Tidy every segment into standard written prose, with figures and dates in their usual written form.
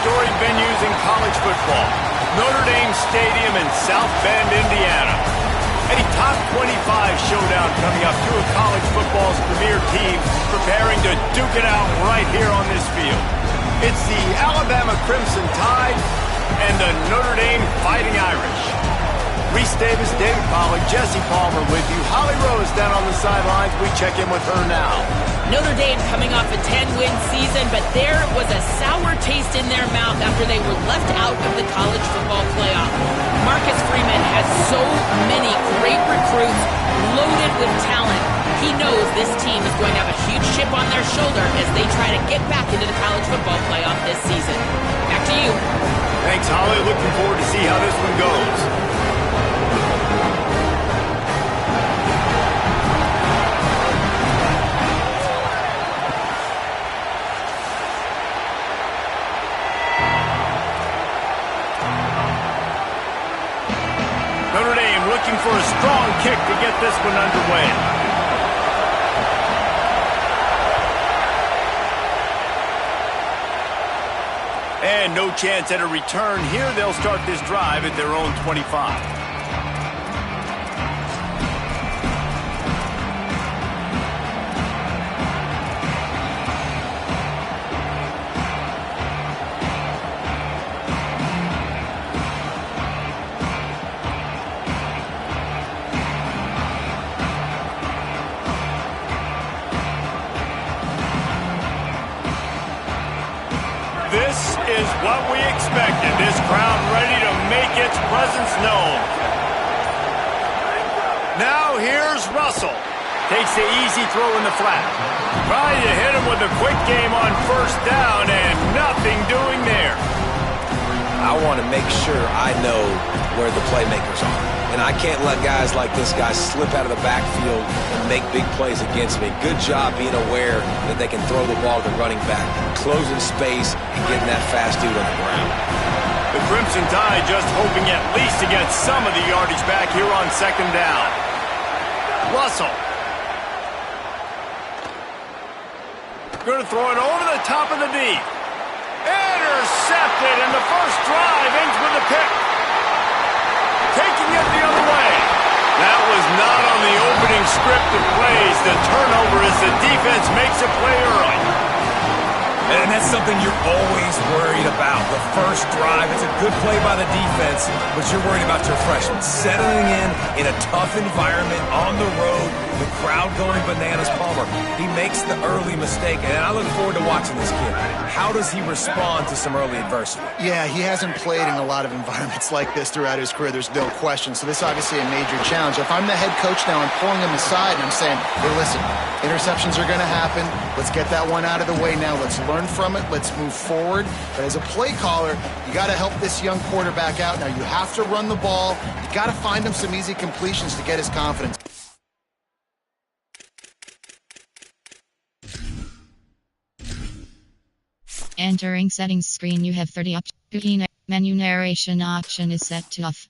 storied venues in college football. Notre Dame Stadium in South Bend, Indiana. A top 25 showdown coming up. Two of college football's premier teams preparing to duke it out right here on this field. It's the Alabama Crimson Tide and the Notre Dame Fighting Irish. Reese Davis, David Pollack, Jesse Palmer with you. Holly Rose down on the sidelines. We check in with her now. Notre Dame coming off a 10-win season, but there was a sour taste in their mouth after they were left out of the college football playoff. Marcus Freeman has so many great recruits loaded with talent. He knows this team is going to have a huge chip on their shoulder as they try to get back into the college football playoff this season. Back to you. Thanks, Holly. Looking forward to see how this one goes. Notre Dame looking for a strong kick to get this one underway. And no chance at a return here. They'll start this drive at their own 25. This is what we expected. This crowd ready to make its presence known. Now here's Russell. Takes the easy throw in the flat. Trying to hit him with a quick game on first down and nothing doing there. I want to make sure I know where the playmakers are. And I can't let guys like this guy slip out of the backfield and make big plays against me. Good job being aware that they can throw the ball to the running back, closing space, and getting that fast dude on the ground. The Crimson Tide just hoping at least to get some of the yardage back here on second down. Russell. Going to throw it over the top of the deep. Intercepted, and the first drive ends with a pick. Taking it the other way. That was not on the opening script of plays. The turnover as the defense makes a play early. And that's something you're always worried about. The first drive, it's a good play by the defense, but you're worried about your freshman settling in a tough environment on the road, the crowd going bananas. Palmer, he makes the early mistake, and I look forward to watching this kid. How does he respond to some early adversity? Yeah, he hasn't played in a lot of environments like this throughout his career. There's no question. So this is obviously a major challenge. If I'm the head coach now, I'm pulling him aside, and I'm saying, hey, listen, interceptions are going to happen. Let's get that one out of the way now. Let's learn from it. Let's move forward. But as a play caller, you got to help this young quarterback out. Now, you have to run the ball. You got to find him some easy completions to get his confidence. Entering settings screen, you have 30 options. Menu narration option is set to off.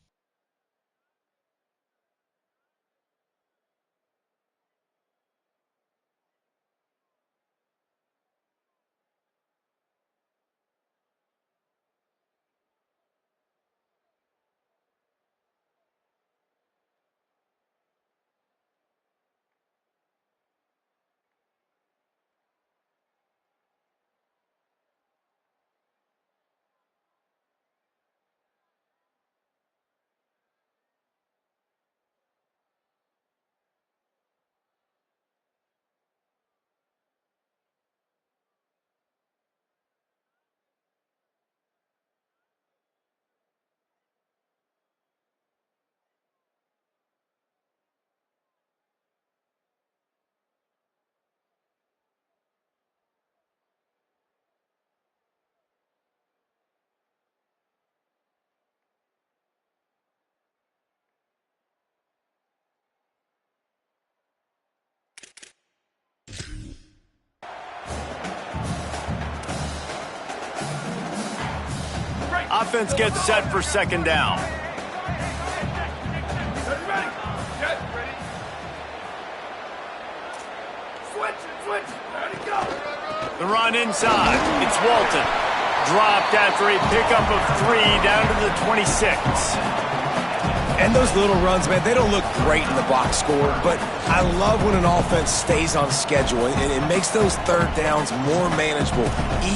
Offense gets set for second down. The run inside. It's Walton. dropped after a pickup of 3 down to the 26. And those little runs, man, they don't look great in the box score, but I love when an offense stays on schedule, and it makes those third downs more manageable,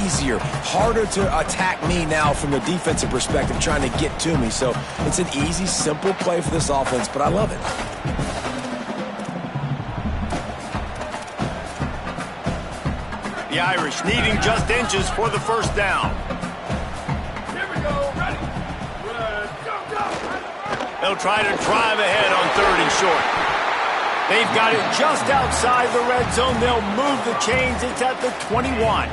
easier, harder to attack me now from the defensive perspective trying to get to me. So it's an easy, simple play for this offense, but I love it. The Irish needing just inches for the first down. They'll try to drive ahead on 3rd and short. They've got it just outside the red zone. They'll move the chains. It's at the 21.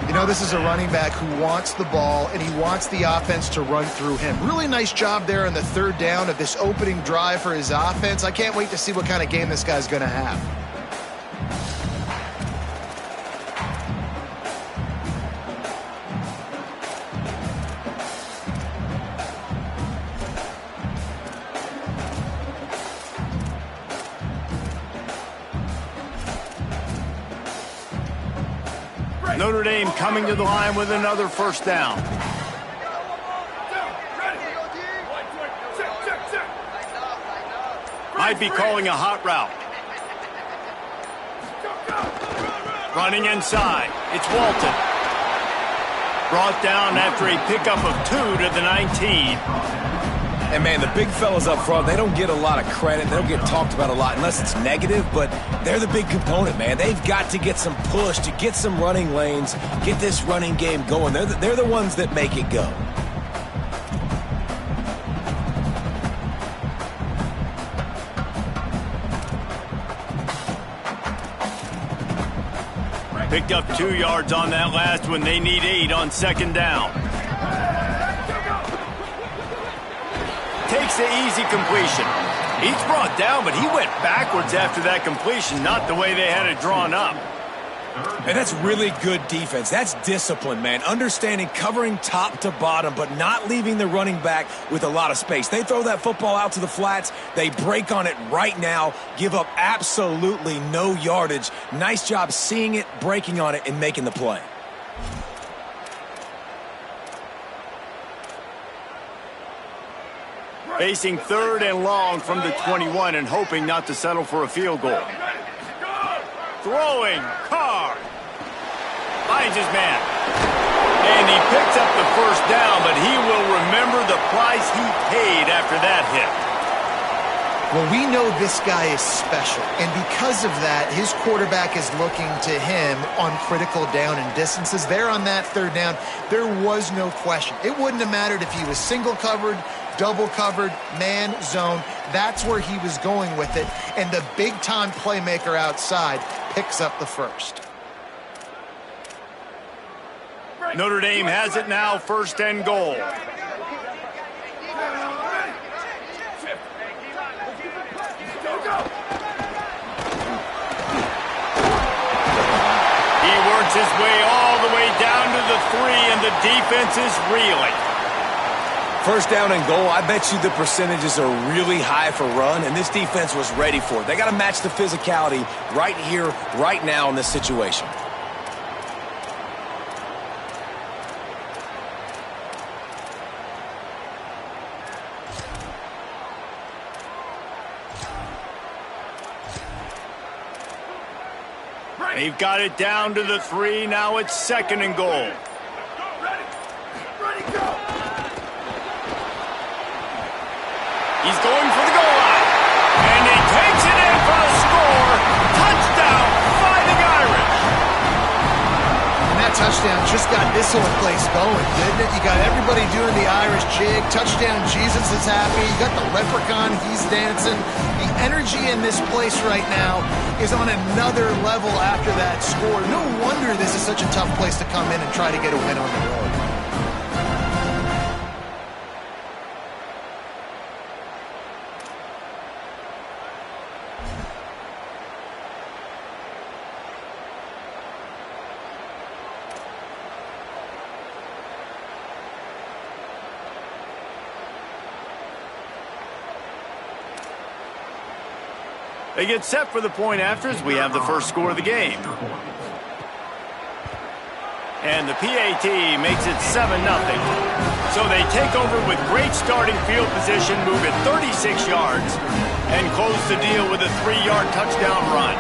You know, this is a running back who wants the ball, and he wants the offense to run through him. Really nice job there on the 3rd down of this opening drive for his offense. I can't wait to see what kind of game this guy's going to have. Notre Dame coming to the line with another first down. Might be calling a hot route. Running inside. It's Walton. Brought down after a pickup of 2 to the 19. And, man, the big fellas up front, they don't get a lot of credit. They don't get talked about a lot unless it's negative, but they're the big component, man. They've got to get some push, to get some running lanes, get this running game going. They're the ones that make it go. Picked up 2 yards on that last one. They need 8 on 2nd down. Takes the easy completion. He's brought down, but he went backwards after that completion, not the way they had it drawn up. And that's really good defense. That's discipline, man. Understanding covering top to bottom, but not leaving the running back with a lot of space. They throw that football out to the flats. They break on it right now, give up absolutely no yardage. Nice job seeing it, breaking on it, and making the play. Facing 3rd and long from the 21 and hoping not to settle for a field goal. Throwing, Carr. Finds his man. And he picks up the first down, but he will remember the price he paid after that hit. Well, we know this guy is special, and because of that, his quarterback is looking to him on critical down and distances. There on that 3rd down, there was no question. It wouldn't have mattered if he was single covered, double covered, man, zone. That's where he was going with it, and the big-time playmaker outside picks up the first. Notre Dame has it now, 1st and goal. He works his way all the way down to the 3, and the defense is reeling. 1st down and goal, I bet you the percentages are really high for run, and this defense was ready for it. They got to match the physicality right here, right now in this situation. They've got it down to the 3. Now it's 2nd and goal. He's going for the goal line. And he takes it in for a score. Touchdown, Fighting Irish. And that touchdown just got this whole place going, didn't it? You got everybody doing the Irish jig. Touchdown, Jesus is happy. You got the leprechaun, he's dancing. The energy in this place right now is on another level after that score. No wonder this is such a tough place to come in and try to get a win on the road. They get set for the point after as we have the first score of the game. And the PAT makes it 7-0. So they take over with great starting field position, move it 36 yards, and close the deal with a 3-yard touchdown run.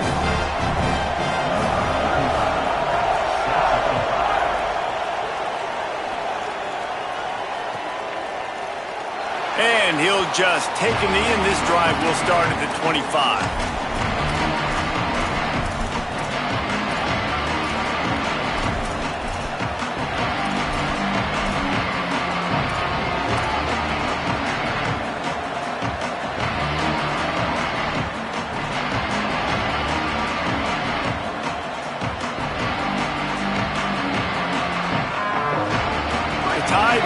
And he'll just take a knee, and this drive will start at the 25.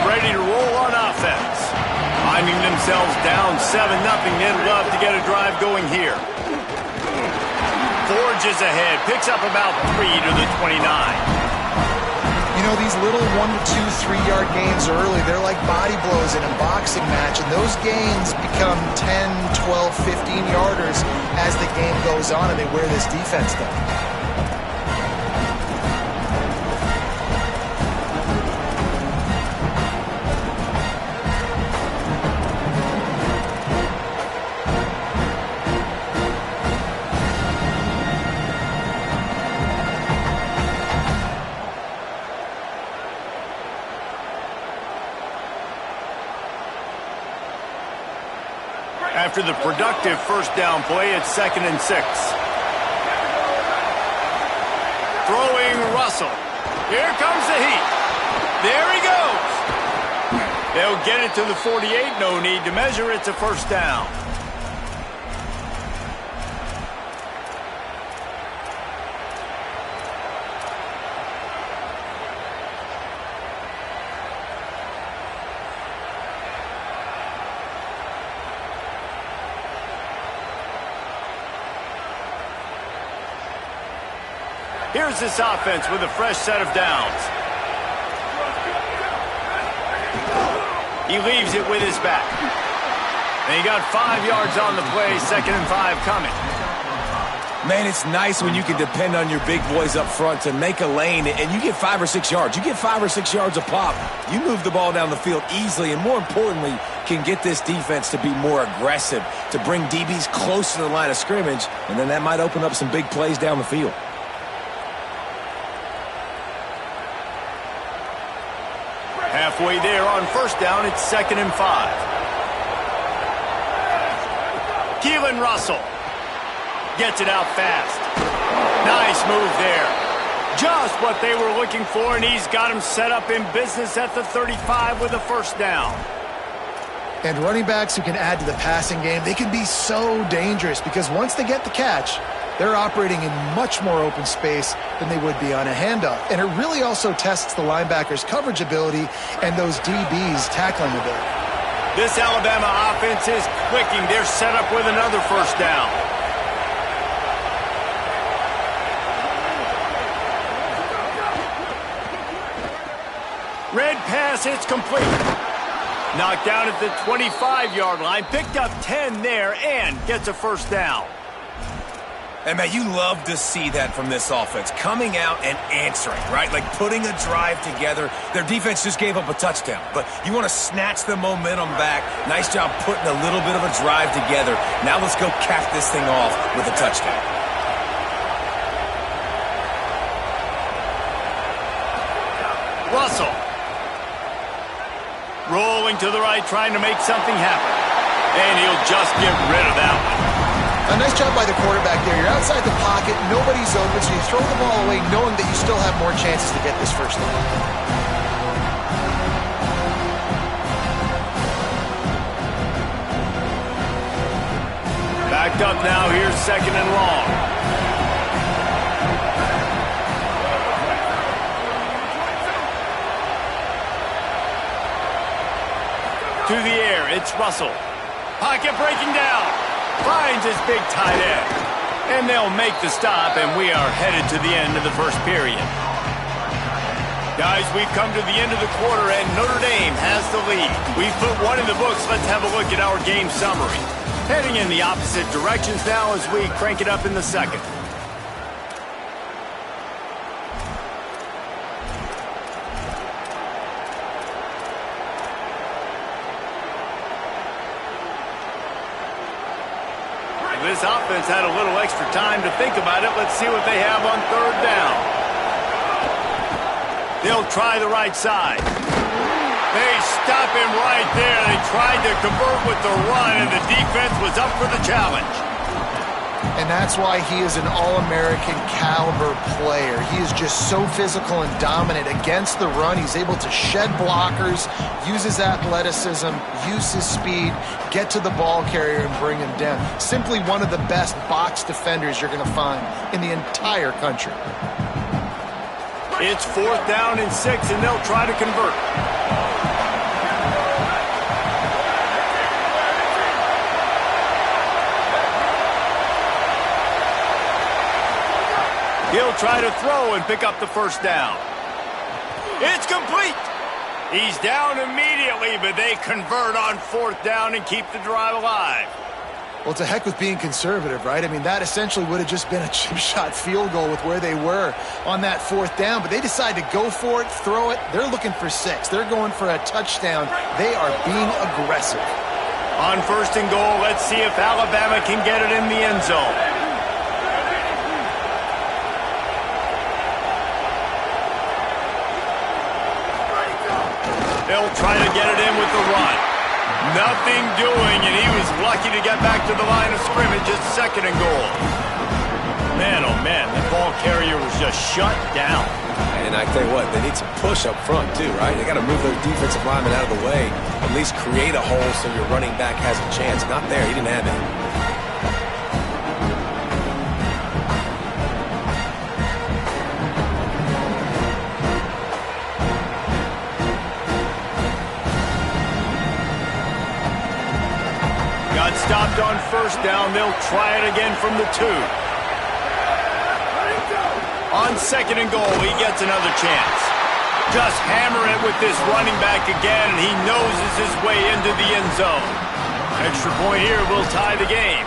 Ready to roll on offense. Finding themselves down 7-0, they'd love to get a drive going here. Forges ahead, picks up about 3 to the 29. You know, these little 1 to 2, 3-yard gains early, they're like body blows in a boxing match, and those gains become 10, 12, 15-yarders as the game goes on and they wear this defense down. After the productive first down play, it's 2nd and 6. Throwing Russell. Here comes the heat. There he goes. They'll get it to the 48. No need to measure. It's a first down. Here's this offense with a fresh set of downs. He leaves it with his back. And he got 5 yards on the play, 2nd and 5 coming. Man, it's nice when you can depend on your big boys up front to make a lane, and you get 5 or 6 yards. You get 5 or 6 yards a pop. You move the ball down the field easily, and more importantly, can get this defense to be more aggressive, to bring DBs close to the line of scrimmage, and then that might open up some big plays down the field. Halfway there on first down, it's 2nd and 5. Keelan Russell gets it out fast. Nice move there. Just what they were looking for, and he's got him set up in business at the 35 with a first down. And running backs who can add to the passing game, they can be so dangerous because once they get the catch, they're operating in much more open space than they would be on a handoff. And it really also tests the linebackers' coverage ability and those DBs' tackling ability. This Alabama offense is clicking. They're set up with another first down. Red pass, it's complete. Knocked down at the 25-yard line, picked up 10 there, and gets a first down. And, man, you love to see that from this offense, coming out and answering, right? Like putting a drive together. Their defense just gave up a touchdown, but you want to snatch the momentum back. Nice job putting a little bit of a drive together. Now let's go cap this thing off with a touchdown. Russell. Rolling to the right, trying to make something happen. And he'll just get rid of that one. A nice job by the quarterback there. You're outside the pocket, nobody's open, so you throw the ball away knowing that you still have more chances to get this first down. Backed up now, here's 2nd and long. To the air, it's Russell. Pocket breaking down. Finds his big tight end. And they'll make the stop, and we are headed to the end of the first period. Guys, we've come to the end of the quarter, and Notre Dame has the lead. We've put one in the books. Let's have a look at our game summary. Heading in the opposite directions now as we crank it up in the second. this offense had a little extra time to think about it. Let's see what they have on third down. They'll try the right side. They stop him right there. They tried to convert with the run, and the defense was up for the challenge. And that's why he is an All-American caliber player. He is just so physical and dominant against the run. He's able to shed blockers, use his athleticism, use his speed, get to the ball carrier and bring him down. Simply one of the best box defenders you're going to find in the entire country. It's 4th down and 6, and they'll try to convert. He'll try to throw and pick up the first down. It's complete. He's down immediately, but they convert on 4th down and keep the drive alive. Well, to heck with being conservative, right? I mean, that essentially would have just been a chip shot field goal with where they were on that 4th down, but they decide to go for it, throw it. They're looking for 6. They're going for a touchdown. They are being aggressive. On 1st and goal, let's see if Alabama can get it in the end zone. They'll try to get it in with the run. Nothing doing, and he was lucky to get back to the line of scrimmage at 2nd and goal. Man, oh man, the ball carrier was just shut down. And I tell you what, they need some push up front too, right? They got to move those defensive linemen out of the way, at least create a hole so your running back has a chance. Not there, he didn't have it. Stopped on 1st down. They'll try it again from the 2. On 2nd and goal, he gets another chance. Just hammer it with this running back again, and he noses his way into the end zone. Extra point here will tie the game.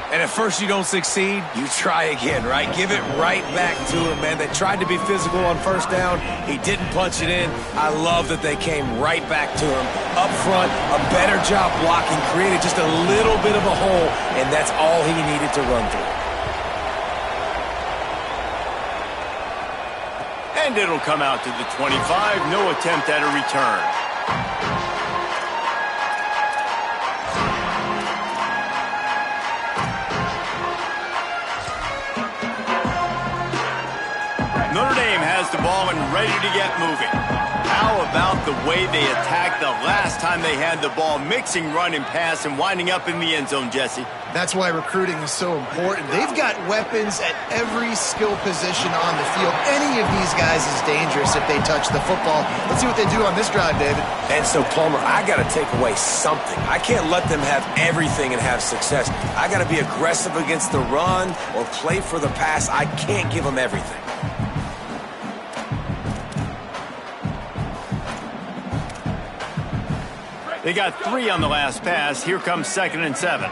And at first you don't succeed, you try again, right? Give it right back to him, man. They tried to be physical on 1st down. He didn't punch it in. I love that they came right back to him. Up front, a better job blocking, created just a little bit of a hole, and that's all he needed to run through. And it'll come out to the 25. No attempt at a return. Notre Dame has the ball and ready to get moving. How about the way they attacked the last time they had the ball, mixing run and pass and winding up in the end zone, Jesse? That's why recruiting is so important. They've got weapons at every skill position on the field. Any of these guys is dangerous if they touch the football. Let's see what they do on this drive, David. And so, Palmer, I got to take away something. I can't let them have everything and have success. I got to be aggressive against the run or play for the pass. I can't give them everything. They got 3 on the last pass. Here comes 2nd and 7.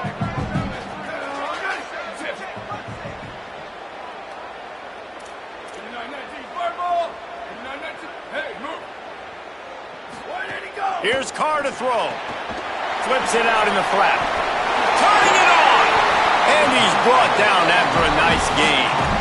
Here's Carr to throw. Flips it out in the flat. Turning it on! And he's brought down after a nice gain.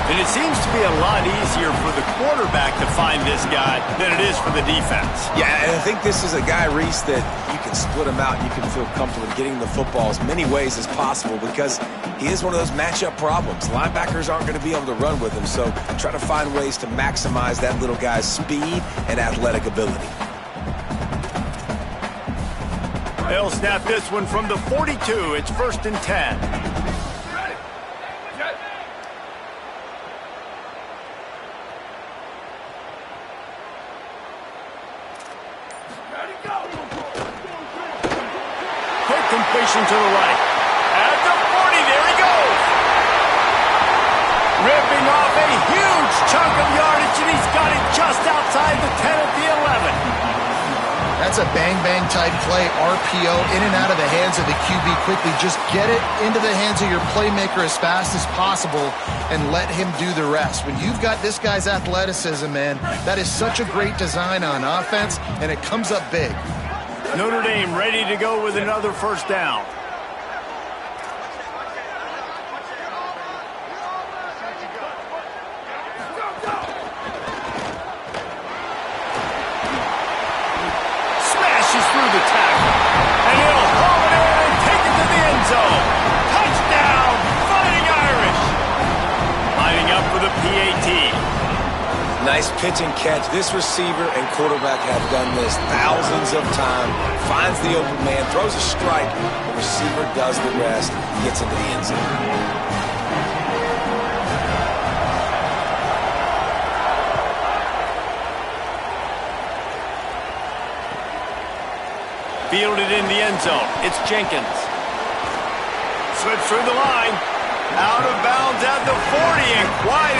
And it seems to be a lot easier for the quarterback to find this guy than it is for the defense. Yeah, and I think this is a guy, Reese, that you can split him out. You can feel comfortable getting the football as many ways as possible because he is one of those matchup problems. Linebackers aren't going to be able to run with him, so try to find ways to maximize that little guy's speed and athletic ability. They'll snap this one from the 42. It's 1st and 10. Completion to the right. At the 40, there he goes. Ripping off a huge chunk of yardage, and he's got it just outside the 10 at the 11. That's a bang-bang type play, RPO, in and out of the hands of the QB quickly. Just get it into the hands of your playmaker as fast as possible and let him do the rest. When you've got this guy's athleticism, man, that is such a great design on offense, and it comes up big. Notre Dame ready to go with another 1st down. Nice pitch and catch. This receiver and quarterback have done this thousands of times. Finds the open man, throws a strike. The receiver does the rest, gets into the end zone. Fielded in the end zone. It's Jenkins. Slips through the line. Out of bounds at the 40 and quiet.